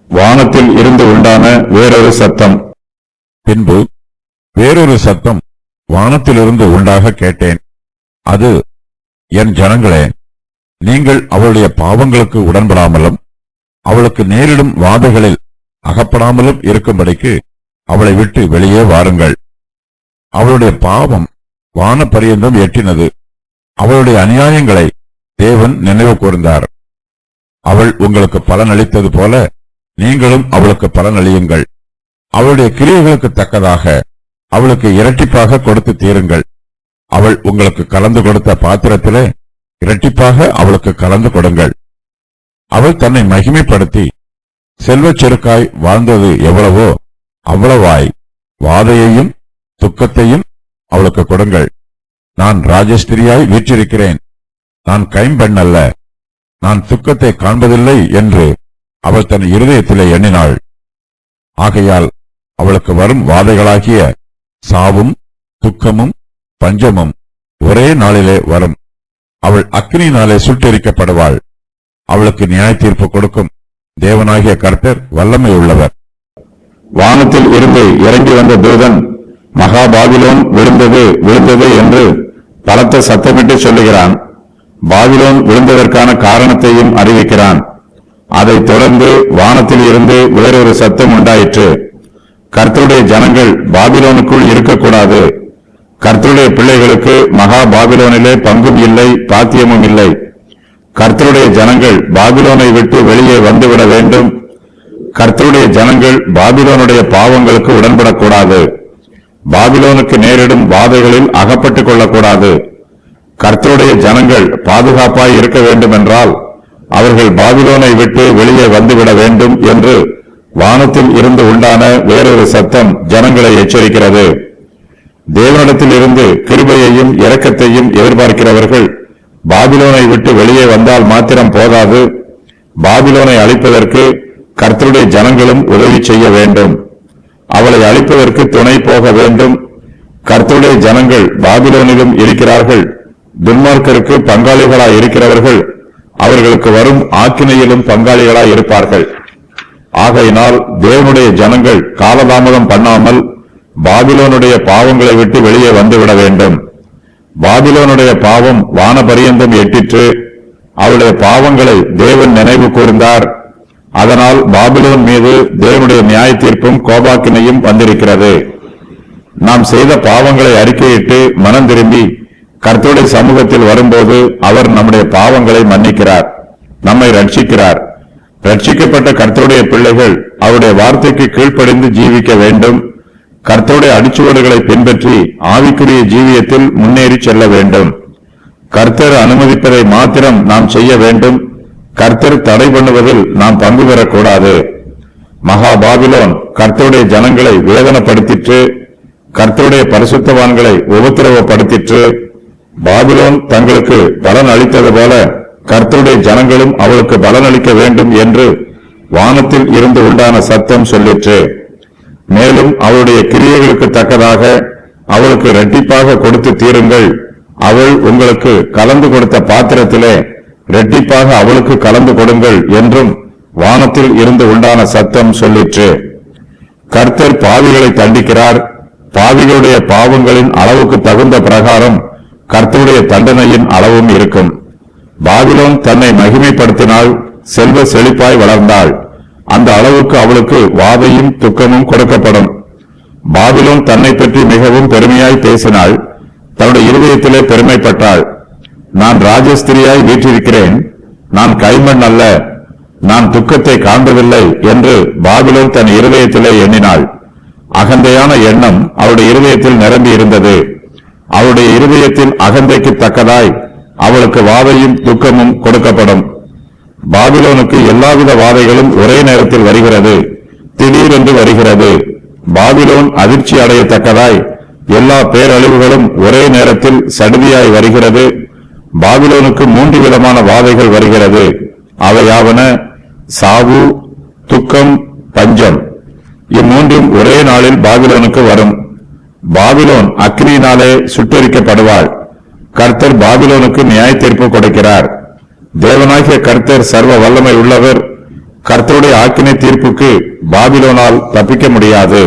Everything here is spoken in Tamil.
வானத்தில் இருந்து உண்டான வேறொரு சத்தம். பின்பு வேறொரு சத்தம் வானத்திலிருந்து உண்டாக கேட்டேன். அது, என் ஜனங்களே, நீங்கள் அவளுடைய பாவங்களுக்கு உடன்படாமலும் அவளுக்கு நேரிடும் வாதைகளில் அகப்படாமலும் இருக்கும்படிக்கு அவளை விட்டு வெளியே வாருங்கள். அவளுடைய பாவம் வான பரியந்தம் எட்டினது. அவளுடைய அநியாயங்களை தேவன் நினைவு கூர்ந்தார். அவள் உங்களுக்கு பலனளித்தது போல நீங்களும் அவளுக்கு பலனளியுங்கள். அவளுடைய கிரியைகளுக்கு தக்கதாக அவளுக்கு இரட்டிப்பாக கொடுத்து தீருங்கள். அவள் உங்களுக்கு கலந்து கொடுத்த பாத்திரத்திலே இரட்டிப்பாக அவளுக்கு கலந்து கொடுங்கள். அவள் தன்னை மகிமைப்படுத்தி செல்வச் செருக்காய் வாழ்ந்தது எவ்வளவோ அவ்வளவாய் வாதையையும் துக்கத்தையும் அவளுக்கு கொடுங்கள். நான் ராஜஸ்திரியாய் வீற்றிருக்கிறேன், நான் கைம்பெண் அல்ல, நான் துக்கத்தை காண்பதில்லை என்று அவள் தன் இருதயத்திலே எண்ணினாள். ஆகையால் அவளுக்கு வரும் வாதைகளாகிய சாவும் துக்கமும் பஞ்சமும் ஒரே நாளிலே வரும். அவள் அக்கினியினாலே சுட்டெரிக்கப்படுவாள். அவளுக்கு நியாய தீர்ப்பு கொடுக்கும் தேவனாகிய கர்த்தர் வல்லமை உள்ளவர். வானத்தில் இருந்து இறங்கி வந்த தூதன், மகா பாபிலோன் விழுந்தது விழுந்தது என்று பலத்த சத்தமிட்டு சொல்லுகிறான். பாபிலோன் விழுந்ததற்கான காரணத்தையும் அறிவிக்கிறான். அதைத் தொடர்ந்து வானத்தில் இருந்து வேறொரு சத்தம் உண்டாயிற்று. கர்த்தருடைய ஜனங்கள் பாபிலோனுக்குள் இருக்கக்கூடாது. கர்த்தருடைய பிள்ளைகளுக்கு மகா பாபிலோனிலே பங்கும் இல்லை, பாத்தியமும் இல்லை. கர்த்தருடைய ஜனங்கள் பாபிலோனை விட்டு வெளியே வந்துவிட வேண்டும். கர்த்தருடைய ஜனங்கள் பாபிலோனுடைய பாவங்களுக்கு உடன்படக்கூடாது. பாபிலோனுக்கு நேரிடும் வாதைகளில் அகப்பட்டுக் கொள்ளக்கூடாது. கர்த்தருடைய ஜனங்கள் பாதுகாப்பாய் இருக்க வேண்டும் என்றால் அவர்கள் பாபிலோனை விட்டு வெளியே வந்துவிட வேண்டும் என்று வானத்தில் இருந்து உண்டான வேறொரு சத்தம் ஜனங்களை எச்சரிக்கிறது. தேவனிடத்தில் இருந்து கிருபையையும் இரக்கத்தையும் எதிர்பார்க்கிறவர்கள் பாபிலோனை விட்டு வெளியே வந்தால் மாத்திரம் போதாது, பாபிலோனை அழிப்பதற்கு கர்த்தருடைய ஜனங்களும் உதவி செய்ய வேண்டும். அவளை அழிப்பதற்கு துணை போக வேண்டும். கர்த்தருடைய ஜனங்கள் பாபிலோனிலும் இருக்கிறார்கள். துன்மார்க்கருக்கு பங்காளிகளாய் இருக்கிறவர்கள் அவர்களுக்கு வரும் ஆக்கினையிலும் பங்காளிகளாய் இருப்பார்கள். ஆகையினால் தேவனுடைய ஜனங்கள் காலதாமதம் பண்ணாமல் பாபிலோனுடைய பாவங்களை விட்டு வெளியே வந்துவிட வேண்டும். பாபிலோனுடைய பாவம் வானபரியந்தம் எட்டிற்று. அவருடைய பாவங்களை தேவன் நினைவு கூர்ந்தார். அதனால் பாபிலோன் மீது தேவனுடைய நியாய தீர்ப்பும் கோபாக்கினையும் வந்திருக்கிறது. நாம் செய்த பாவங்களை அறிக்கையிட்டு மனம் திரும்பி கர்த்தருடைய சமூகத்தில் வரும்போது அவர் நம்முடைய பாவங்களை மன்னிக்கிறார், நம்மை ரட்சிக்கிறார். ரட்சிக்கப்பட்ட கர்த்தருடைய பிள்ளைகள் அவருடைய வார்த்தைக்கு கீழ்ப்படிந்து ஜீவிக்க வேண்டும். கர்த்தருடைய அடிச்சுவடுகளை பின்பற்றி ஆவிக்குரிய ஜீவியத்தில் முன்னேறி செல்ல வேண்டும். கர்த்தர் அனுமதிப்பதை மாத்திரம் நாம் செய்ய வேண்டும். கர்த்தர் தடை பண்ணுவதில் நாம் பங்கு பெறக்கூடாது. மகா பாபிலோன் கர்த்தருடைய ஜனங்களை வேதனைப்படுத்திற்று. கர்த்தருடைய பரிசுத்தவான்களை உபத்திரவப்படுத்திற்று. பாபிலோன் தங்களுக்கு பலன் அளித்தது போல கர்த்தருடைய ஜனங்களும் அவளுக்கு பலன் அளிக்க வேண்டும் என்று வானத்தில் இருந்து உண்டான சத்தம் சொல்லிற்று. மேலும் அவளுடைய கிரியைகளுக்கு தக்கதாக அவளுக்கு இரட்டிப்பாக கொடுத்து தீருங்கள். அவள் உங்களுக்கு கலந்து கொடுத்த பாத்திரத்திலே இரட்டிப்பாக அவளுக்கு கலந்து கொடுங்கள் என்றும் வானத்தில் இருந்து உண்டான சத்தம் சொல்லிற்று. கர்த்தர் பாவிகளை தண்டிக்கிறார். பாவிகளுடைய பாவங்களின் அளவுக்கு தகுந்த பிரகாரம் கர்த்தருடைய தண்டனையின் அளவும் இருக்கும். பாபிலோன் தன்னை மகிமைப்படுத்தினால் செல்வ செழிப்பாய் வளர்ந்தாள். அந்த அளவுக்கு அவளுக்கு வாதையும் துக்கமும் கொடுக்கப்படும். பாபிலோன் தன்னை பற்றி மிகவும் பெருமையாய் பேசினாள். தன்னுடைய இருதயத்திலே பெருமைப்பட்டாள். நான் ராஜஸ்திரியாய் வீற்றிருக்கிறேன், நான் கைமண் அல்ல, நான் துக்கத்தை காண்பதில்லை என்று பாபிலோன் தன் இருதயத்திலே எண்ணினாள். அகந்தையான எண்ணம் அவருடைய இருதயத்தில் நிரம்பி இருந்தது. அவருடைய இருதயத்தின் அகந்தைக்கு தக்கதாய் அவளுக்கு வாதையும் துக்கமும் கொடுக்கப்படும். பாபிலோனுக்கு எல்லாவித வாதைகளும் ஒரே நேரத்தில் வருகிறது, திடீரென்று வருகிறது. பாபிலோன் அதிர்ச்சி அடையத்தக்கதாய் எல்லா பேரழிவுகளும் ஒரே நேரத்தில் சடுதியாய் வருகிறது. பாபிலோனுக்கு 3 விதமான வாதைகள் வருகிறது. அவையாவன சாவு, துக்கம், பஞ்சம். இம்மூன்றும் ஒரே நாளில் பாபிலோனுக்கு வரும். பாபிலோன் அக்கினியினாலே சுட்டெரிக்கப்படுவாள். கர்த்தர் பாபிலோனுக்கு நியாய தீர்ப்பு கொடுக்கிறார். தேவனாகிய கர்த்தர் சர்வ வல்லமை உள்ளவர். கர்த்தருடைய ஆக்கினை தீர்ப்புக்கு பாபிலோனால் தப்பிக்க முடியாது.